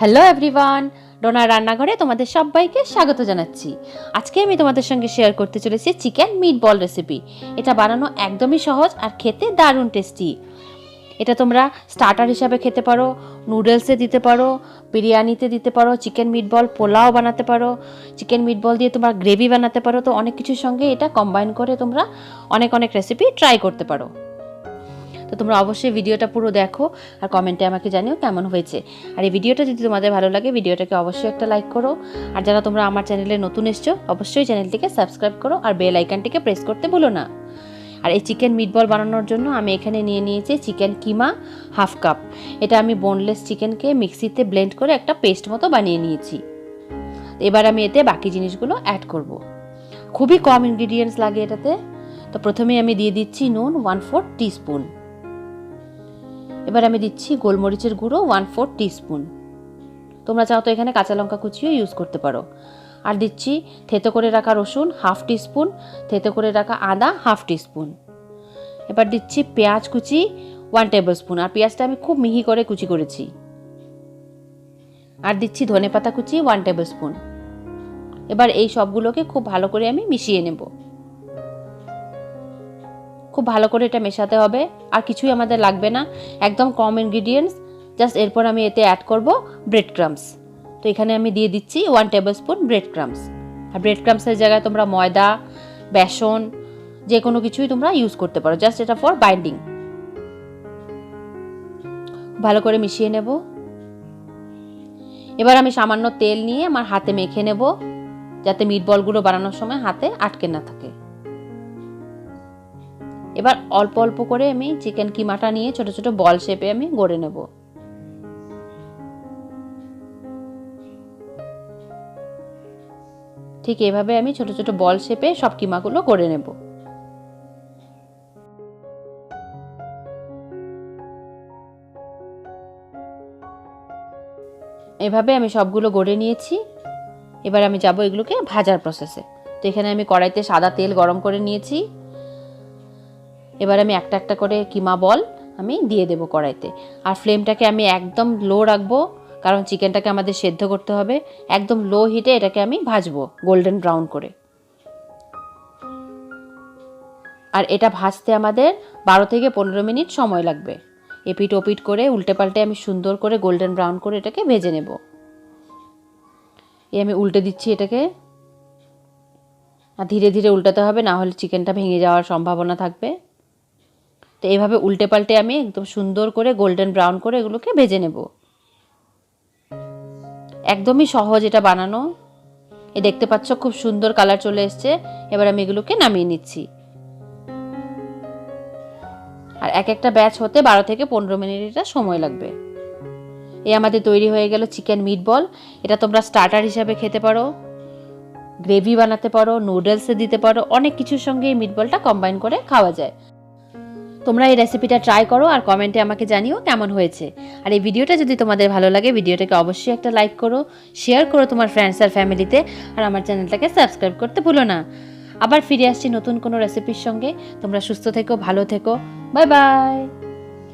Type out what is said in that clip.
Hello everyone, donor রান্নাঘরে তোমাদের সবাইকে স্বাগত জানাচ্ছি। আজকে আমি তোমাদের সঙ্গে শেয়ার করতে চলেছি চিকেন মিটবল রেসিপি। এটা বানানো একদমই সহজ আর খেতে দারুণ টেস্টি। এটা তোমরা স্টার্টার হিসাবে খেতে পারো, নুডলসে দিতে পারো, বিরিয়ানিতে দিতে পারো, চিকেন মিটবল পোলাও বানাতে পারো, চিকেন মিটবল দিয়ে তোমরা গ্রেভি বানাতে পারো। তো অনেক কিছুর সঙ্গে এটা কম্বাইন করে তোমরা অনেক রেসিপি ট্রাই করতে পারো। তো তোমরা অবশ্যই ভিডিওটা পুরো দেখো আর কমেন্টে আমাকে জানিও কেমন হয়েছে। আর এই ভিডিওটা যদি তোমাদের ভালো লাগে ভিডিওটাকে অবশ্যই একটা লাইক করো। আর যারা তোমরা আমার চ্যানেলে নতুন এসছো অবশ্যই চ্যানেলটিকে সাবস্ক্রাইব করো আর বেল আইকনটিকে প্রেস করতে ভুলো না। আর এই চিকেন মিটবল বানানোর জন্য আমি এখানে নিয়ে নিয়েছি চিকেন কিমা হাফ কাপ। এটা আমি বোনলেস চিকেনকে মিক্সিতে ব্লেন্ড করে একটা পেস্ট মতো বানিয়ে নিয়েছি। এবার আমি এতে বাকি জিনিসগুলো অ্যাড করব। খুবই কম ইনগ্রিডিয়েন্টস লাগে এটাতে। তো প্রথমে আমি দিয়ে দিচ্ছি নুন 1/4 টিস্পুন। এবার আমি দিচ্ছি গোলমরিচের গুঁড়ো 1/4 টিস্পুন। তোমরা চাও তো এখানে কাঁচা লঙ্কা কুচিও ইউজ করতে পারো। আর দিচ্ছি থেতো করে রাখা রসুন 1/2 টিস্পুন, থেতো করে রাখা আদা 1/2 টিস্পুন। এবার দিচ্ছি পেঁয়াজ কুচি 1 টেবিল স্পুন। আর পেঁয়াজটা আমি খুব মিহি করে কুচি করেছি। আর দিচ্ছি ধনেপাতা কুচি 1 টেবিল স্পুন। এবার এই সবগুলোকে খুব ভালো করে আমি মিশিয়ে নেব। খুব ভালো করে এটা মেশাতে হবে, আর কিছুই আমাদের লাগবে না, একদম কম ইনগ্রিডিয়েন্টস। জাস্ট এরপর আমি এতে অ্যাড করব ব্রেড ক্রাম্বস। তো এখানে আমি দিয়ে দিচ্ছি 1 টেবিল স্পুন ব্রেড ক্রাম্বস। আর ব্রেড ক্রাম্বসের জায়গায় তোমরা ময়দা, বেসন যে কোনো কিছুই তোমরা ইউজ করতে পারো, জাস্ট এটা ফর বাইন্ডিং। ভালো করে মিশিয়ে নেব। এবার আমি সামান্য তেল নিয়ে আমার হাতে মেখে নেব, যাতে মিটবলগুলো বানানোর সময় হাতে আটকে না থাকে। এবার অল্প অল্প করে আমি চিকেন কিমাটা নিয়ে ছোট ছোট বল শেপে আমি গড়ে নেব। ঠিক এভাবে আমি ছোট ছোট বল শেপে সব কিমাগুলো গড়ে নেব। এভাবে আমি সবগুলো গড়ে নিয়েছি। এবার আমি যাব এগুলোকে ভাজার প্রসেসে। তো এখানে আমি কড়াইতে সাদা তেল গরম করে নিয়েছি। এবার আমি একটা একটা করে কিমা বল আমি দিয়ে দেবো কড়াইতে। আর ফ্লেমটাকে আমি একদম লো রাখবো, কারণ চিকেনটাকে আমাদের সেদ্ধ করতে হবে। একদম লো হিটে এটাকে আমি ভাজবো গোল্ডেন ব্রাউন করে। আর এটা ভাজতে আমাদের 12 থেকে 15 মিনিট সময় লাগবে। এপিট ওপিট করে উল্টে পাল্টে আমি সুন্দর করে গোল্ডেন ব্রাউন করে এটাকে ভেজে নেব। আমি উল্টে দিচ্ছি এটাকে। আর ধীরে ধীরে উল্টাতে হবে, না হলে চিকেনটা ভেঙে যাওয়ার সম্ভাবনা থাকবে। তো এইভাবে উল্টে পাল্টে আমি একদম সুন্দর করে গোল্ডেন ব্রাউন করে এগুলোকে ভেজে নেব। একদমই সহজ এটা বানানো। দেখতে পাচ্ছ খুব সুন্দর কালার চলে এসছে। এবার আমি এগুলোকে নামিয়ে নিচ্ছি। আর এক একটা ব্যাচ হতে 12 থেকে 15 মিনিট এটা সময় লাগবে। আমাদের তৈরি হয়ে গেল চিকেন মিটবল। এটা তোমরা স্টার্টার হিসাবে খেতে পারো, গ্রেভি বানাতে পারো, নুডলসে দিতে পারো, অনেক কিছুর সঙ্গে এই মিটবলটা কম্বাইন করে খাওয়া যায়। তোমরা এই রেসিপিটা ট্রাই করো আর কমেন্টে আমাকে জানিও কেমন হয়েছে। আর এই ভিডিওটা যদি তোমাদের ভালো লাগে ভিডিওটাকে অবশ্যই একটা লাইক করো, শেয়ার করো তোমার ফ্রেন্ডস আর ফ্যামিলিতে। আর আমার চ্যানেলটাকে সাবস্ক্রাইব করতে ভুলো না। আবার ফিরে আসছি নতুন কোনো রেসিপির সঙ্গে। তোমরা সুস্থ থেকো, ভালো থেকো। Bye bye.